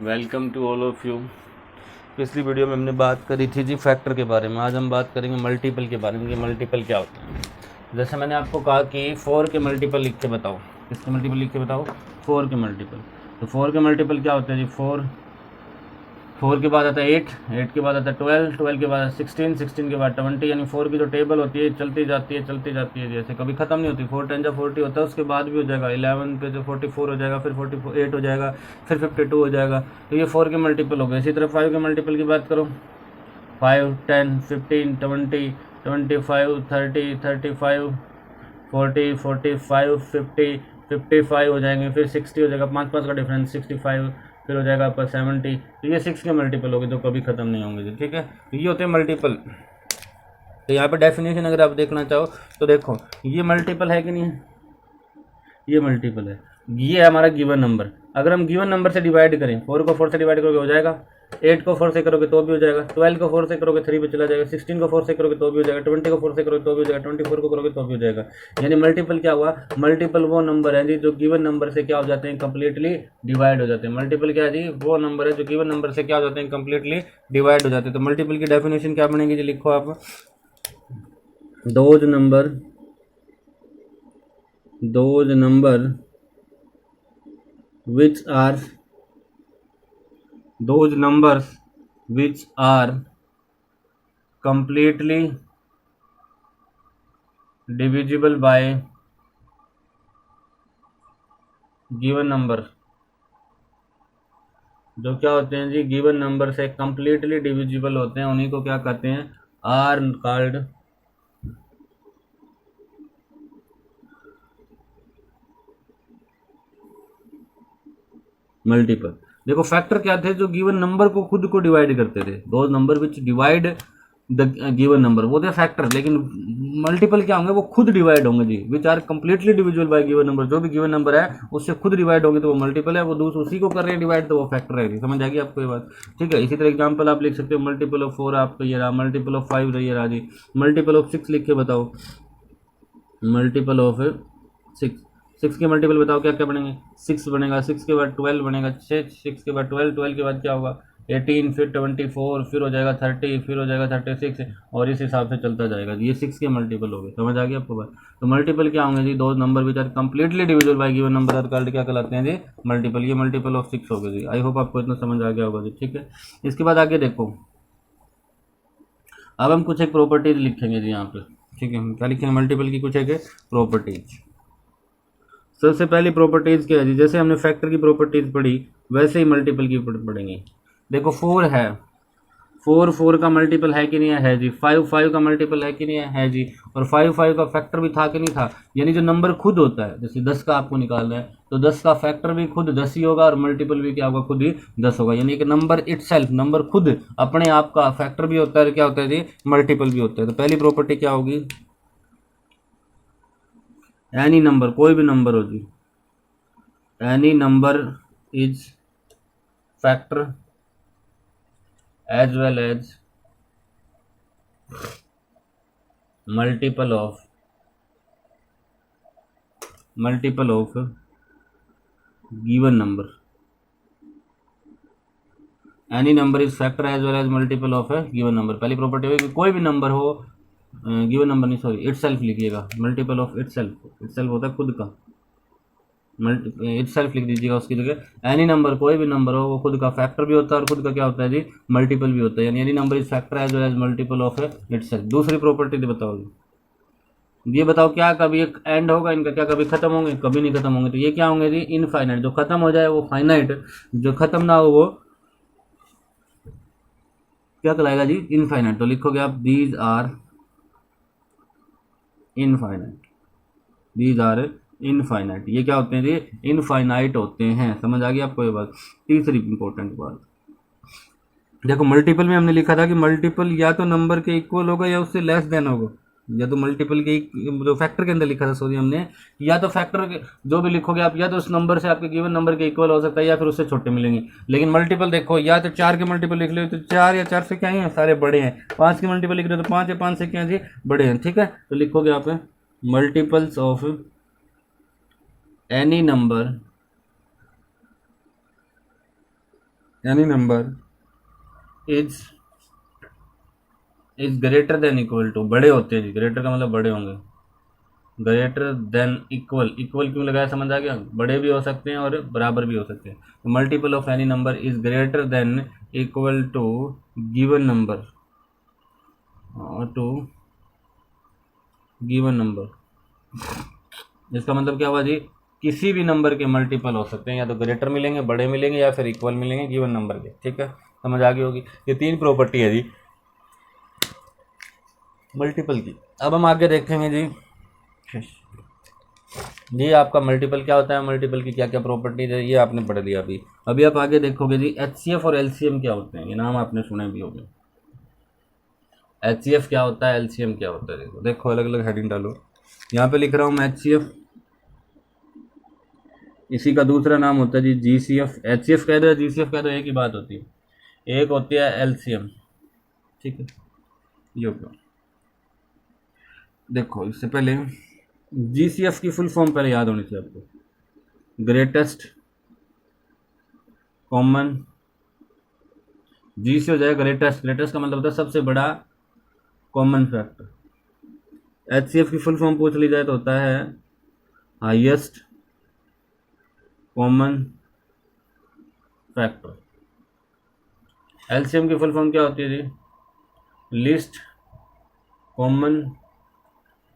Welcome to all of you. पिछली video में हमने बात करी थी जी फैक्टर के बारे में। आज हम बात करेंगे मल्टीपल के बारे में कि मल्टीपल क्या होता है। जैसे मैंने आपको कहा कि 4 के मल्टीपल लिख के बताओ। किसके मल्टीपल लिख के बताओ? 4 के मल्टीपल। तो 4 के मल्टीपल क्या होते हैं जी? 4 के बाद आता है 8 के बाद आता है 12 के बाद 16 के बाद 20। यानी 4 की जो टेबल होती है चलती जाती है जैसे कभी ख़त्म नहीं होती। 4 10 40 होता है, उसके बाद भी हो जाएगा 11 पे जो 44 हो जाएगा, फिर 48 हो जाएगा, फिर 52 हो जाएगा। तो ये 4 के मल्टीपल हो गए। इसी तरह 5 के मल्टीपल की बात करो। 5 10 15 20 25 30 35 40 45 50 55 हो जाएंगे, फिर 60 हो जाएगा, 5 का डिफरेंस 65, फिर हो जाएगा आपका 70। तो ये 6 के मल्टीपल होंगे जो कभी ख़त्म नहीं होंगे। ठीक है, तो ये होते हैं मल्टीपल। तो यहाँ पे डेफिनेशन अगर आप देखना चाहो तो देखो, ये मल्टीपल है कि नहीं है? ये मल्टीपल है। ये है हमारा गिवन नंबर। अगर हम गिवन नंबर से डिवाइड करें, 4 को 4 से डिवाइड करोगे हो जाएगा, 8 को 4 से करोगे तो भी हो जाएगा, 12 को 4 से करोगे 3 पे चला जाएगा, 16 को 4 से करोगे तो भी हो जाएगा, 20 को 4 से करोगे तो भी हो जाएगा, 24 को करोगे तो भी हो जाएगा। यानी मल्टीपल क्या हुआ? मल्टीपल वो नंबर है जी जो गिवन नंबर से क्या हो जाते हैं? कंप्लीटली डिवाइड हो जाते हैं। मल्टीपल क्या है जी? वो नंबर है जो गिवन नंबर से क्या हो जाते हैं? कंप्लीटली डिवाइड हो जाते हैं। तो मल्टीपल की डेफिनेशन क्या बनेगी जी? लिखो आप, those number which are those numbers which are completely divisible by given number। जो क्या होते हैं जी? गिवन नंबर से कंप्लीटली डिविजिबल होते हैं, उन्हीं को क्या कहते हैं? Are called multiple. देखो फैक्टर क्या थे? जो गिवन नंबर को खुद को डिवाइड करते थे। दो number which divide the given number वो थे फैक्टर। लेकिन मल्टीपल क्या होंगे? वो खुद डिवाइड होंगे जी, which are completely divisible by given number. जो भी गिवन नंबर है उससे खुद डिवाइड होंगे तो वो मल्टीपल है। वो दूसरे उसी को कर रहे हैं डिवाइड तो वो फैक्टर है। समझ आ गई आपको ये बात? ठीक है। इसी तरह एग्जाम्पल आप लिख सकते हो, मल्टीपल ऑफ 4 आपको ये रहा, मल्टीपल ऑफ 5 ये रहा जी, मल्टीपल ऑफ 6 लिख के बताओ। मल्टीपल ऑफ 6, 6 के मल्टीपल बताओ क्या क्या बनेंगे? 6 बनेगा, 6 के बाद 12 बनेगा, 6 के बाद 12, 12 के बाद क्या होगा? 18, फिर 24, फिर हो जाएगा 30, फिर हो जाएगा 36, और इस हिसाब से चलता जाएगा। ये 6 के मल्टीपल हो गए। समझ आ गया आपको बात? तो मल्टीपल क्या होंगे जी? दो number which are completely divisible by given number are called क्या कहलाते हैं जी? मल्टीपल। ये मल्टीपल ऑफ 6 हो गए जी। आई होप आपको इतना समझ आ गया होगा जी। ठीक है, इसके बाद आगे देखो, अब हम कुछ एक प्रॉपर्टीज लिखेंगे जी यहाँ पे। ठीक है, हम क्या लिखेंगे? मल्टीपल की कुछ एक प्रॉपर्टीज। सबसे पहली प्रॉपर्टीज क्या है जी? जैसे हमने फैक्टर की प्रॉपर्टीज पढ़ी वैसे ही मल्टीपल की पढ़ेंगे। देखो 4 है, 4 का मल्टीपल है कि नहीं है जी। 5 का मल्टीपल है कि नहीं है जी। और 5 का फैक्टर भी था कि नहीं था। यानी जो नंबर खुद होता है, जैसे 10 का आपको निकालना है तो 10 का फैक्टर भी खुद 10 ही होगा और मल्टीपल भी क्या होगा? खुद ही 10 होगा। यानी कि नंबर इटसेल्फ, नंबर खुद अपने आप का फैक्टर भी होता है, क्या होता है जी? मल्टीपल भी होता है। तो पहली प्रॉपर्टी क्या होगी? एनी नंबर, कोई भी नंबर हो जी, any number is factor as well as multiple of given number। Any number is factor as well as multiple of है गिवन नंबर। पहली प्रॉपर्टी होगी कि कोई भी नंबर हो, गिवन नंबर नहीं सॉरी, इटसेल्फ लिखिएगा। मल्टीपल ऑफ इटसेल्फ होता है खुद का, इटसेल्फ लिख दीजिएगा उसकी जगह। एनी नंबर, कोई भी नंबर हो, वो खुद का फैक्टर भी होता है और खुद का क्या होता है जी? मल्टीपल भी होता है। यानी any number is factor as well as multiple of itself. दूसरी प्रॉपर्टी बताओ, ये बताओ क्या कभी एक एंड होगा इनका? क्या कभी खत्म होंगे? कभी नहीं खत्म होंगे। तो ये क्या होंगे जी? इनफाइनाइट। जो खत्म हो जाए वो फाइनाइट, जो खत्म ना हो वो क्या कहलाएगा जी? इनफाइनाइट। तो लिखोगे आप these are infinite, these are infinite. ये क्या होते हैं जी? इनफाइनाइट होते हैं। समझ आ गई आपको ये बात? तीसरी इंपॉर्टेंट बात, देखो मल्टीपल में हमने लिखा था कि मल्टीपल या तो नंबर के इक्वल होगा या उससे लेस देन होगा। या तो मल्टीपल के जो फैक्टर के अंदर लिखा था सॉरी हमने, या तो फैक्टर के जो भी लिखोगे आप, या तो उस नंबर से आपके गिवन नंबर के इक्वल हो सकता है या फिर उससे छोटे मिलेंगे। लेकिन मल्टीपल देखो, या तो 4 के मल्टीपल लिख लो तो 4 या 4 से क्या है? सारे बड़े हैं। 5 के मल्टीपल लिख रहे हो तो 5 या 5 से क्या है जी? बड़े हैं। ठीक है, तो लिखोगे आप multiples of any number any number is greater than equal to, बड़े होते हैं जी, ग्रेटर का मतलब बड़े होंगे, ग्रेटर देन इक्वल, इक्वल क्यों लगाया समझ आ गया, बड़े भी हो सकते हैं और बराबर भी हो सकते हैं। तो multiple of any number is greater than equal to given number, to given number. इसका मतलब क्या हुआ जी, किसी भी नंबर के मल्टीपल हो सकते हैं, या तो ग्रेटर मिलेंगे, बड़े मिलेंगे, या फिर इक्वल मिलेंगे गिवन नंबर के। ठीक है, समझ आ गई होगी। ये तीन प्रॉपर्टी है जी मल्टीपल की। अब हम आगे देखेंगे जी आपका मल्टीपल क्या होता है, मल्टीपल की क्या क्या प्रॉपर्टीज है, ये आपने पढ़ लिया अभी। अभी आप आगे देखोगे जी एचसीएफ और एलसीएम क्या होते हैं, ये नाम आपने सुने भी होंगे। एचसीएफ क्या होता है, एलसीएम क्या होता है, देखो देखो अलग अलग हेडिंग डालो। यहाँ पे लिख रहा हूँ मैं एचसीएफ, इसी का दूसरा नाम होता है जी जीसीएफ। एचसीएफ कह दो जीसीएफ कह दो, एक ही बात होती है, एक होती है एलसीएम। ठीक है, ये होगा। देखो इससे पहले जीसीएफ की फुल फॉर्म पहले याद होनी चाहिए आपको, ग्रेटेस्ट कॉमन, जी से हो जाएगा ग्रेटेस्ट, ग्रेटेस्ट का मतलब होता है सबसे बड़ा कॉमन फैक्टर। एचसीएफ की फुल फॉर्म पूछ ली जाए तो होता है हाईएस्ट कॉमन फैक्टर। एलसीएम की फुल फॉर्म क्या होती है जी, लीस्ट कॉमन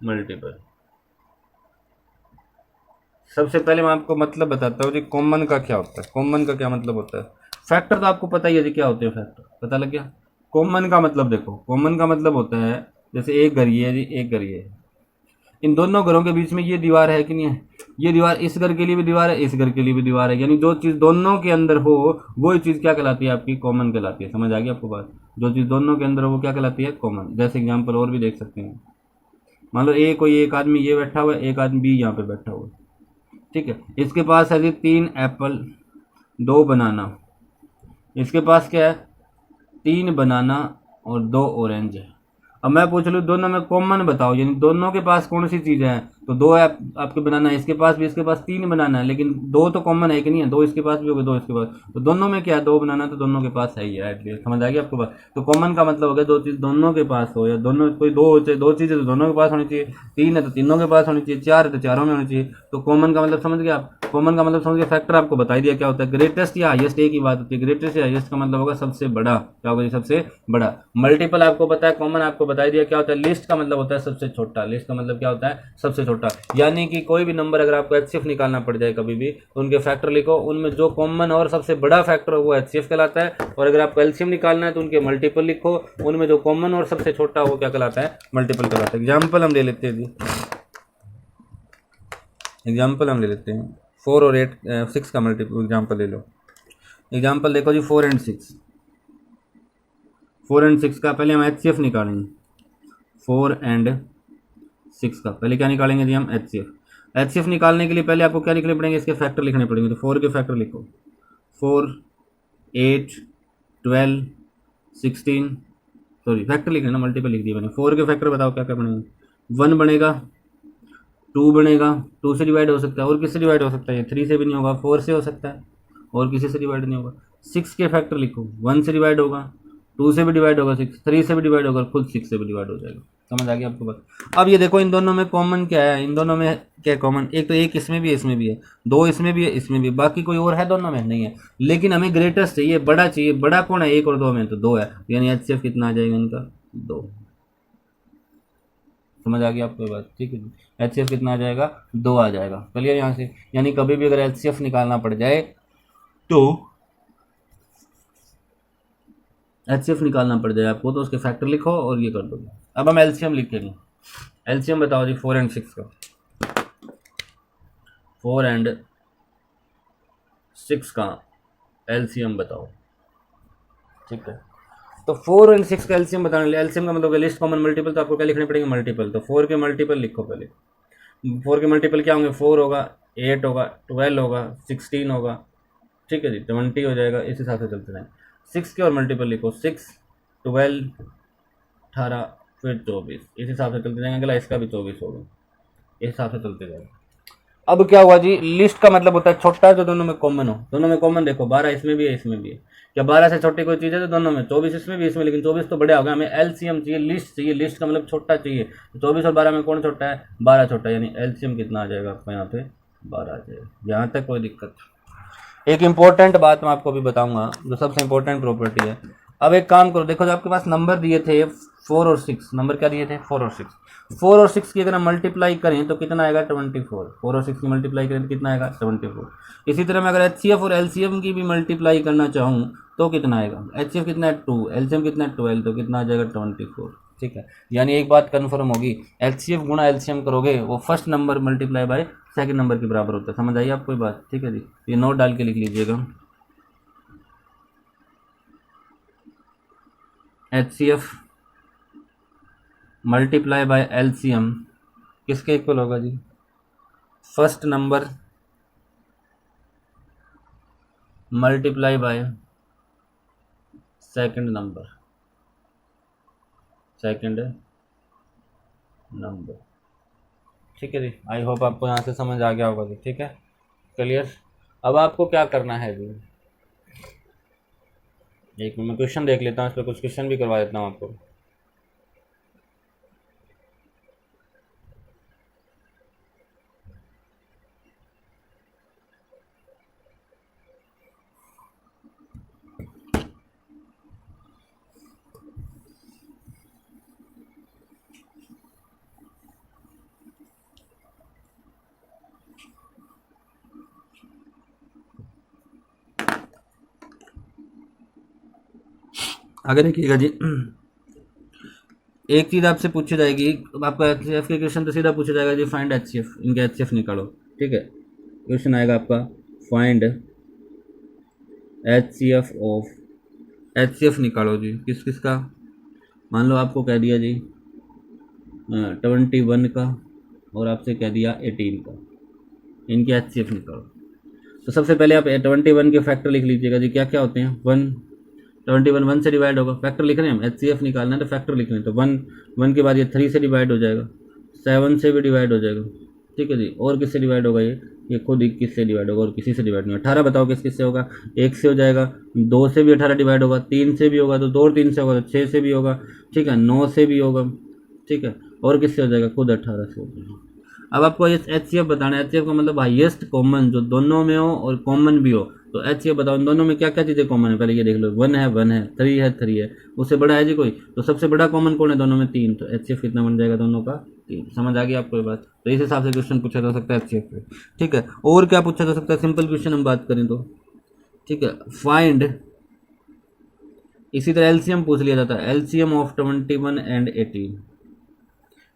मल्टीपल। सबसे पहले मैं आपको मतलब बताता हूँ जी कॉमन का क्या होता है। कॉमन का क्या मतलब होता है, फैक्टर तो आपको पता ही है जी क्या होते हैं फैक्टर, पता लग गया। कॉमन का मतलब देखो, कॉमन का मतलब होता है जैसे एक घर ये है जी, एक घर ये है, इन दोनों घरों के बीच में ये दीवार है कि नहीं है, ये दीवार इस घर के लिए भी दीवार है, इस घर के लिए भी दीवार है, यानी जो चीज़ दोनों के अंदर हो वो चीज़ क्या कहलाती है आपकी, कॉमन कहलाती है। समझ आ गई आपको बात, जो चीज़ दोनों के अंदर हो वो क्या कहलाती है, कॉमन। जैसे एग्जाम्पल और भी देख सकते हैं, मान लो कोई एक आदमी ये बैठा हुआ है, एक आदमी बी यहाँ पे बैठा हुआ है। ठीक है, इसके पास है जी 3 एप्पल 2 बनाना, इसके पास क्या है 3 बनाना और 2 ऑरेंज है। अब मैं पूछ लूँ दोनों में कॉमन बताओ, यानी दोनों के पास कौन सी चीज़ है, तो 2 आपके बनाना है, इसके पास भी, इसके पास 3 बनाना है, लेकिन 2 तो कॉमन है कि नहीं है, 2 इसके पास भी होगा 2 इसके पास, तो दोनों में क्या है 2 बनाना, तो दोनों के पास है ही है एटलीस्ट। समझ आ गई आपको बात। तो कॉमन का मतलब हो गया दो चीज़ दोनों के पास हो, या दोनों कोई दो चीज़ें तो दोनों के पास होनी चाहिए, 3 है तो तीनों के पास होनी चाहिए, 4 है तो चारों में होनी चाहिए। तो कॉमन का मतलब समझ गया आप, कॉमन का मतलब समझ गया। फैक्टर आपको बता दिया क्या होता है, ग्रेटेस्ट या हाईएस्ट एक ही बात होती है। ग्रेटेस्ट या हाईएस्ट का मतलब होगा सबसे बड़ा, क्या होगा सबसे बड़ा। मल्टीपल आपको पता है, कॉमन आपको बता दिया क्या होता है। लिस्ट का मतलब होता है सबसे छोटा, लिस्ट का मतलब क्या होता है सबसे छोटा। यानी कि कोई भी नंबर अगर आपको एचसीएफ निकालना पड़ जाए कभी भी, तो उनके फैक्टर लिखो, उनमें जो कॉमन और सबसे बड़ा फैक्टर हो वो एचसीएफ कहलाता है। और अगर आपको एलसीएम निकालना है तो उनके मल्टीपल लिखो, उनमें जो कॉमन और सबसे छोटा वो क्या कहलाता है, मल्टीपल कहलाता है। एग्जाम्पल हम ले लेते हैं जी, एग्जाम्पल हम ले लेते हैं 4 और 8 6 का मल्टीपल एग्जाम्पल ले लो। एग्जाम्पल देखो जी 4 एंड 6, 4 एंड 6 का पहले हम एचसीएफ निकालेंगे। 4 एंड 6 का पहले क्या निकालेंगे जी हम, एचसीएफ। एचसीएफ निकालने के लिए पहले आपको क्या लिखने पड़ेंगे, इसके फैक्टर लिखने पड़ेंगे। तो 4 के फैक्टर लिखो, 4 8 12 16, सॉरी फैक्टर लिखना ना, मल्टीपल लिख दिया मैंने। 4 के फैक्टर बताओ क्या क्या बनेंगे, 1 बनेगा, 2 बनेगा, 2 से डिवाइड हो सकता है, और किससे डिवाइड हो सकता है, 3 से भी नहीं होगा, 4 से हो सकता है, और किसी से डिवाइड नहीं होगा। 6 के फैक्टर लिखो, 1 से डिवाइड होगा, 2 से भी डिवाइड होगा, 6 3 से भी डिवाइड होगा, खुद 6 से भी डिवाइड हो जाएगा। समझ आ गया आपको बात। अब ये देखो इन दोनों में कॉमन क्या है, इन दोनों में क्या कॉमन, एक तो एक इसमें भी है, इसमें भी है, 2 इसमें भी है, इसमें भी, बाकी कोई और है दोनों में नहीं है। लेकिन हमें ग्रेटेस्ट चाहिए, बड़ा चाहिए। बड़ा कौन है, 1 और 2 में, तो 2 है, यानी एचसीएफ कितना आ जाएगा इनका, 2। समझ आ गया आपको बात, ठीक है जी। एचसीएफ कितना आ जाएगा, 2 आ जाएगा। क्लियर यहाँ से, यानी कभी भी अगर एचसीएफ निकालना पड़ जाए तो, एचसीएफ निकालना पड़ जाए आपको तो उसके फैक्टर लिखो और ये कर दो। अब हम एलसीएम लिखेंगे। एलसीएम बताओ जी 4 एंड 6 का, 4 एंड 6 का एलसीएम बताओ। ठीक है, तो 4 एंड 6 का एलसीएम बताने लिए, एलसीएम का मतलब लिस्ट कॉमन मल्टीपल, तो आपको क्या लिखने पड़ेंगे, मल्टीपल। तो 4 के मल्टीपल लिखो पहले। 4 के मल्टीपल क्या होंगे, 4 होगा, 8 होगा, 12 होगा, 16 होगा, ठीक है जी, 20 हो जाएगा। इस हिसाब से चलते रहें। 6 के और मल्टीपल लिखो, 6 12 18 फिर 24, इस हिसाब से चलते जाएंगे। अगला इसका भी 24 होगा, इस हिसाब से चलते जाएंगे। अब क्या हुआ जी, लिस्ट का मतलब होता है छोटा जो दोनों में कॉमन हो। दोनों में कॉमन देखो 12 इसमें भी है इसमें भी है, क्या 12 से छोटी कोई चीज़ है तो दोनों में, 24 इसमें भी इसमें, लेकिन 24 तो बड़ा हो गया, हमें एलसीएम चाहिए, लिस्ट चाहिए, लिस्ट का मतलब छोटा चाहिए। 24 और 12 में कौन छोटा है, 12 छोटा है, यानी एलसीएम कितना आ जाएगा आपका यहाँ पे 12 आ जाएगा। यहाँ तक कोई दिक्कत। एक इंपॉर्टेंट बात मैं आपको अभी बताऊंगा जो सबसे इंपॉर्टेंट प्रॉपर्टी है। अब एक काम करो, देखो जो आपके पास नंबर दिए थे 4 और 6, नंबर क्या दिए थे 4 और 6, 4 और 6 की अगर हम मल्टीप्लाई करें तो कितना आएगा 24। 4 और 6 की मल्टीप्लाई करें तो कितना आएगा 24। इसी तरह मैं अगर एचसीएफ और एलसीएम की भी मल्टीप्लाई करना चाहूँ तो कितना आएगा, एचसीएफ कितना है 2, एलसीएम कितना है 12, तो कितना आ जाएगा 24। ठीक है, यानी एक बात कन्फर्म होगी, एचसीएफ गुणा एलसीएम करोगे वो first number multiply by second number के बराबर होता है। समझ आई आपको ये बात? ठीक है जी, ये नोट डाल के लिख लीजिएगा, एचसीएफ मल्टीप्लाई बाय एलसीएम किसके इक्वल होगा जी, first number multiply by second number, second number. ठीक है जी, आई होप आपको यहाँ से समझ आ गया होगा जी। ठीक है, क्लियर। अब आपको क्या करना है जी, एक मैं क्वेश्चन देख लेता हूँ, इस पर कुछ क्वेश्चन भी करवा देता हूँ आपको। आगे देखिएगा जी, एक चीज़ आपसे पूछी जाएगी, आपका एचसीएफ के क्वेश्चन तो सीधा पूछा जाएगा जी, फाइंड एचसीएफ, इनका एचसीएफ निकालो। ठीक है, क्वेश्चन आएगा आपका फाइंड एचसीएफ ऑफ, एचसीएफ निकालो जी किस किस का, मान लो आपको कह दिया जी 21 का और आपसे कह दिया 18 का, इनके एचसीएफ निकालो। तो सबसे पहले आप 21 के फैक्टर लिख लीजिएगा जी, क्या क्या होते हैं, 1, 21 1 से डिवाइड होगा, फैक्टर लिख रहे हैं हम, एचसीएफ निकालना है तो फैक्टर लिख रहे हैं, तो 1 1 के बाद ये 3 से डिवाइड हो जाएगा, 7 से भी डिवाइड हो जाएगा। ठीक है जी, और किससे डिवाइड होगा, ये खुद 21 से डिवाइड होगा और किसी से डिवाइड नहीं। 18 बताओ किस किस से होगा, 1 से हो जाएगा, 2 से भी 18 डिवाइड होगा, 3 से भी होगा तो 2 और 3 से होगा तो 6 से भी होगा। ठीक है, 9 से भी होगा। ठीक है, और किससे हो जाएगा, खुद 18 से हो जाएगा। अब आपको ये एचसीएफ बताना है, एचसीएफ का मतलब हाईएस्ट कॉमन जो दोनों में हो और कॉमन भी हो, तो एचसीएफ बताओ इन दोनों में क्या क्या चीज़ें कॉमन है, पहले ये देख लो, 1 है 1 है, 3 है 3 है, उससे बड़ा है जी कोई, तो सबसे बड़ा कॉमन कौन है दोनों में, 3, तो एचसीएफ कितना बन जाएगा दोनों का 3। समझ आ गई आपको ये बात? तो इस हिसाब से क्वेश्चन पूछा जा सकता है एचसीएफ पे। ठीक है, और क्या पूछा जा सकता है, सिंपल क्वेश्चन हम बात करें तो, ठीक है, फाइंड, इसी तरह एलसीएम पूछ लिया जाता है, एलसीएम ऑफ 21 एंड 18।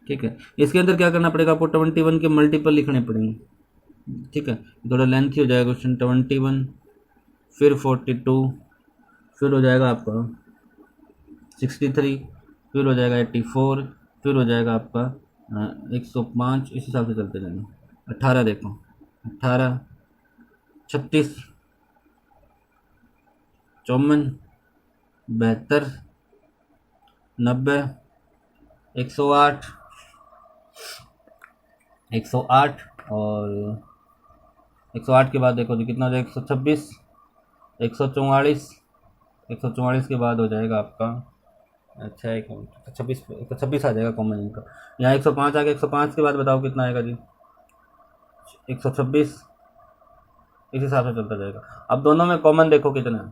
ठीक है, इसके अंदर क्या करना पड़ेगा आपको, 21 के मल्टीपल लिखने पड़ेंगे। ठीक है, थोड़ा लेंथी हो जाएगा क्वेश्चन, 21 फिर 42 फिर हो जाएगा आपका 63 फिर हो जाएगा 84 फिर हो जाएगा आपका 105, इस हिसाब से चलते जाएंगे। 18 देखो, 18 36 54 72 90 108 108 और 108 के बाद देखो जी कितना हो जाएगा, 126 144 144 के बाद हो जाएगा आपका, अच्छा एक मिनट, 126 आ जाएगा कॉमन इनका, यहाँ 105 आ गया, 105 के बाद बताओ कितना आएगा जी 126, इस हिसाब से चलता जाएगा। अब दोनों में कॉमन देखो कितना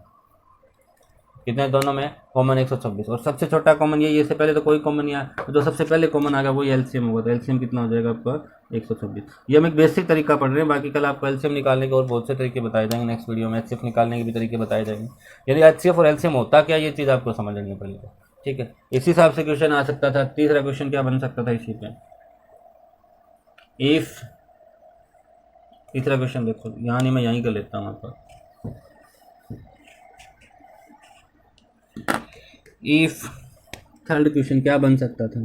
कितने, दोनों में कॉमन 126 और सबसे छोटा कॉमन ये, इससे पहले तो कोई कॉमन नहीं आया, तो जो सबसे पहले कॉमन आ गया वही एलसीएम होगा, तो एलसीएम कितना हो जाएगा आपका 126। ये हम एक बेसिक तरीका पढ़ रहे हैं, बाकी कल आपको एलसीएम निकालने के और बहुत से तरीके बताए जाएंगे, नेक्स्ट वीडियो में एचसीएफ निकालने के भी तरीके बताए जाएंगे, यानी एचसीएफ और एलसीएम होता क्या, ये चीज़ आपको समझ लेनी पड़ेगी। ठीक है, इसी हिसाब से क्वेश्चन आ सकता था। तीसरा क्वेश्चन क्या बन सकता था इसी पे, इफ, तीसरा क्वेश्चन देखो, यहाँ नहीं मैं यहीं कर लेता हूँ आपका, इफ, थर्ड क्वेश्चन क्या बन सकता था,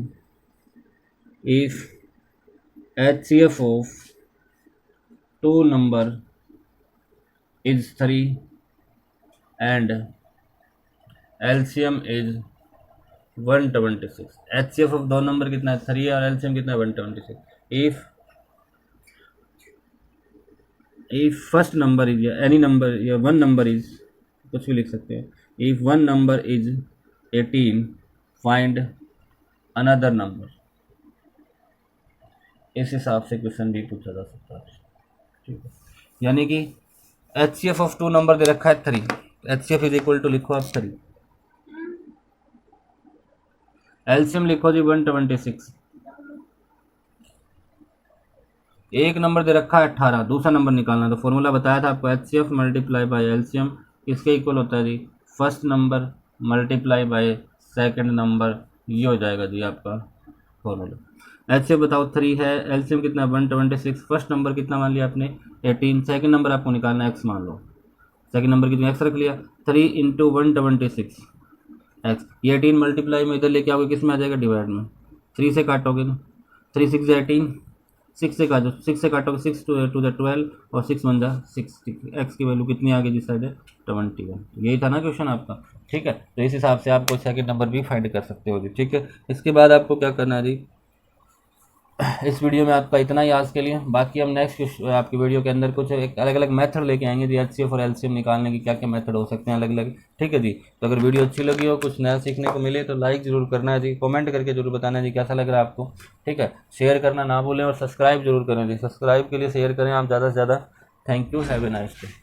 if HCF of 2 number is 3 and LCM is 126। HCF of 2 number कितना है 3 और LCM कितना है 126। If if first number is या एनी नंबर या वन नंबर इज, कुछ भी लिख सकते हो, if one number is 18 find another number. इस हिसाब से क्वेश्चन भी पूछा जा सकता है, ठीक है। यानी कि HCF ऑफ 2 नंबर दे रखा है 3, HCF इज इक्वल टू लिखो आप 3, एलसीएम लिखो जी 126, एक नंबर दे रखा है 18, दूसरा नंबर निकालना, तो फॉर्मूला बताया था आपको, HCF मल्टीप्लाई बाय एलसीएम किसके इक्वल होता है जी, first number multiply by second number, ये हो जाएगा जी आपका फॉर्मूला। HCF बताओ 3 है, एलसीएम कितना 126, फर्स्ट नंबर कितना मान लिया आपने 18, सेकंड नंबर आपको निकालना x मान लो, सेकंड नंबर कितना x रख लिया, 3 इंटू 126 x, ये 18 मल्टीप्लाई में इधर लेके आओगे किस में आ जाएगा, डिवाइड में, 3 से काटोगे ना, 3 6 18, 6 से काटो, 6 से काटोगे 6 टू द 12 और 6 1 6, एक्स की वैल्यू कितनी आ गई जिस साइड है 21, यही था ना क्वेश्चन आपका, ठीक है। तो इस हिसाब से आपको सेकंड नंबर भी फाइंड कर सकते हो जी, ठीक है। इसके बाद आपको क्या करना है जी, इस वीडियो में आपका इतना ही आज के लिए, बाकी हम नेक्स्ट आपकी वीडियो के अंदर कुछ एक अलग अलग मेथड लेके आएंगे जी, HCF और LCM निकालने की क्या क्या मेथड हो सकते हैं अलग अलग, ठीक है जी। तो अगर वीडियो अच्छी लगी हो, कुछ नया सीखने को मिले तो लाइक जरूर करना है जी, कमेंट करके जरूर बताना है जी कैसा लग रहा है आपको, ठीक है। शेयर करना ना भूलें और सब्सक्राइब जरूर करें जी, सब्सक्राइब के लिए शेयर करें आप ज़्यादा से ज़्यादा। Thank you, have a nice day.